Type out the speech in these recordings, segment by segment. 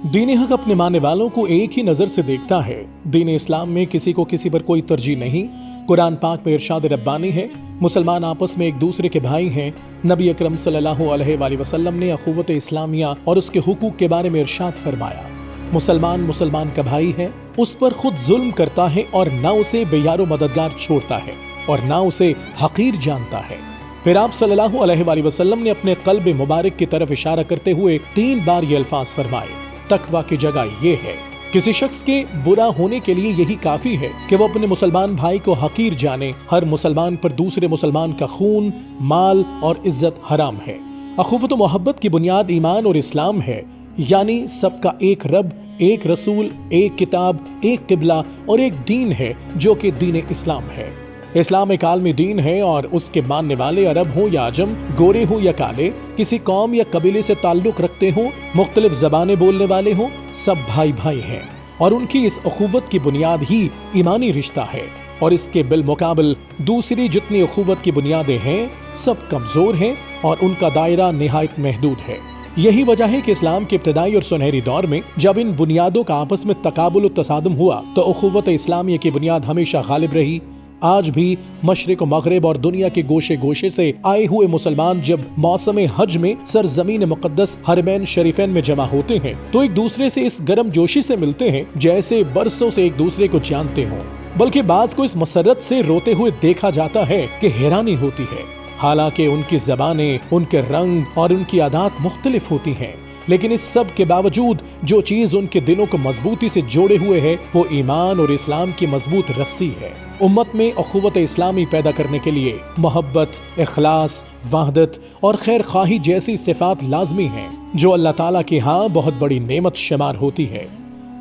दीन हक अपने मानने वालों को एक ही नजर से देखता है। दीन इस्लाम में किसी को किसी पर कोई तरजीह नहीं। कुरान पाक में इरशाद रब्बानी है, मुसलमान आपस में एक दूसरे के भाई हैं। नबी अकरम सल्लल्लाहु अलैहि वसल्लम ने अखुवत इस्लामिया और उसके हुकूक के बारे में इरशाद फरमाया, मुसलमान मुसलमान का भाई है, उस पर खुद जुल्म करता है और ना उसे बेयारो मददगार छोड़ता है और ना उसे हकीर जानता है। फिर आप सल्लल्लाहु अलैहि वसल्लम ने अपने कल्ब मुबारक की तरफ इशारा करते हुए 3 बार ये अल्फाज फरमाए, तकवा की जगह ये है। किसी शख्स के बुरा होने के लिए यही काफी है कि वो अपने मुसलमान भाई को हकीर जाने। हर मुसलमान पर दूसरे मुसलमान का खून, माल और इज्जत हराम है। अखुवत मोहब्बत की बुनियाद ईमान और इस्लाम है, यानी सबका एक रब, एक रसूल, एक किताब, एक किबला और एक दीन है जो कि दीन इस्लाम है। इस्लाम एक आलमी दीन है और उसके मानने वाले अरब हो या अजम, गोरे हो या काले, किसी कौम या कबीले से ताल्लुक रखते हो, मुख्तलिफ जबानें बोलने वाले हो, सब भाई भाई हैं और उनकी इस अखुवत की बुनियाद ही ईमानी रिश्ता है। और इसके बिलमुकाबिल दूसरी जितनी अखुवत की बुनियादें हैं सब कमजोर हैं और उनका दायरा निहायत महदूद है। यही वजह है कि इस्लाम के इब्तदाई और सुनहरी दौर में जब इन बुनियादों का आपस में तकाबुल और तसादुम हुआ तो अखुवत इस्लामिया की बुनियाद हमेशा गालिब रही। आज भी मशरिक और मगरिब और दुनिया के गोशे गोशे से आए हुए मुसलमान जब मौसम हज में सरजमीन मुकद्दस हरमैन शरीफैन में जमा होते हैं तो एक दूसरे से इस गर्म जोशी से मिलते हैं जैसे बरसों से एक दूसरे को जानते हों। बल्कि बाज को इस मसरत से रोते हुए देखा जाता है कि हैरानी होती है। हालांकि उनकी जबानें, उनके रंग और उनकी आदत मुख्तलिफ होती हैं, लेकिन इस सब के बावजूद जो चीज उनके दिलों को मजबूती से जोड़े हुए है वो ईमान और इस्लाम की मजबूत रस्सी है। उम्मत में अखुवत इस्लामी पैदा करने के लिए मोहब्बत, इखलास, वहदत और खैर ख्वाही जैसी सिफात लाजमी हैं जो अल्लाह ताला के यहाँ बहुत बड़ी नेमत शुमार होती है।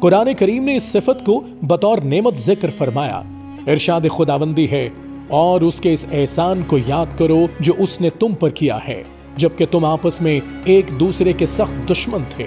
कुरान करीम ने इस सिफत को बतौर नेमत जिक्र फरमाया। इरशाद खुदाबंदी है, और उसके इस एहसान को याद करो जो उसने तुम पर किया है जबकि तुम आपस में एक दूसरे के सख्त दुश्मन थे।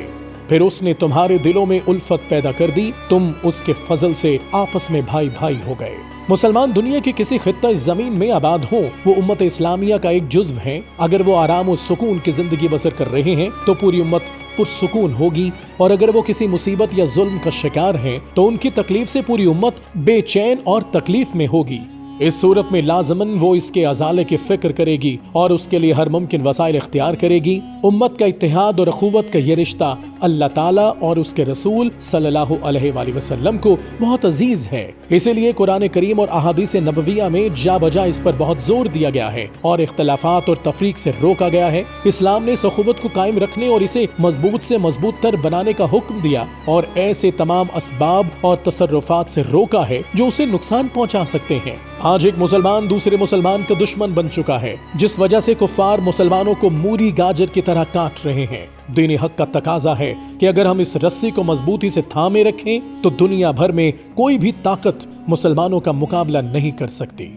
फिर उसने तुम्हारे दिलों में उल्फत पैदा कर दी, तुम उसके फजल से आपस में भाई भाई हो गए। मुसलमान दुनिया के किसी खित्ता जमीन में आबाद हो, वो उम्मत इस्लामिया का एक जुज्व है। अगर वो आराम और सुकून की जिंदगी बसर कर रहे हैं तो पूरी उम्मत पुरसुकून होगी, और अगर वो किसी मुसीबत या जुल्म का शिकार हैं तो उनकी तकलीफ से पूरी उम्मत बेचैन और तकलीफ में होगी। इस सूरत में लाजमन वो इसके अजाले की फिक्र करेगी और उसके लिए हर मुमकिन वसाइल इख्तियार करेगी। उम्मत का इत्तेहाद और अखुवत का ये रिश्ता अल्लाह ताला और उसके रसूल सल्लल्लाहु अलैहि वसल्लम को बहुत अजीज है। इसीलिए कुरान करीम और अहादीस नबविया में जा बजा इस पर बहुत जोर दिया गया है और इख्तलाफात और तफरीक से रोका गया है। इस्लाम ने इस अखुवत को कायम रखने और इसे मजबूत से मजबूत तर बनाने का हुक्म दिया और ऐसे तमाम असबाब और तसर्रुफात से रोका है जो उसे नुकसान पहुंचा सकते हैं। आज एक मुसलमान दूसरे मुसलमान का दुश्मन बन चुका है, जिस वजह से कुफ्फार मुसलमानों को मूरी गाजर की तरह काट रहे हैं। दीन हक का तकाजा है कि अगर हम इस रस्सी को मजबूती से थामे रखें तो दुनिया भर में कोई भी ताकत मुसलमानों का मुकाबला नहीं कर सकती।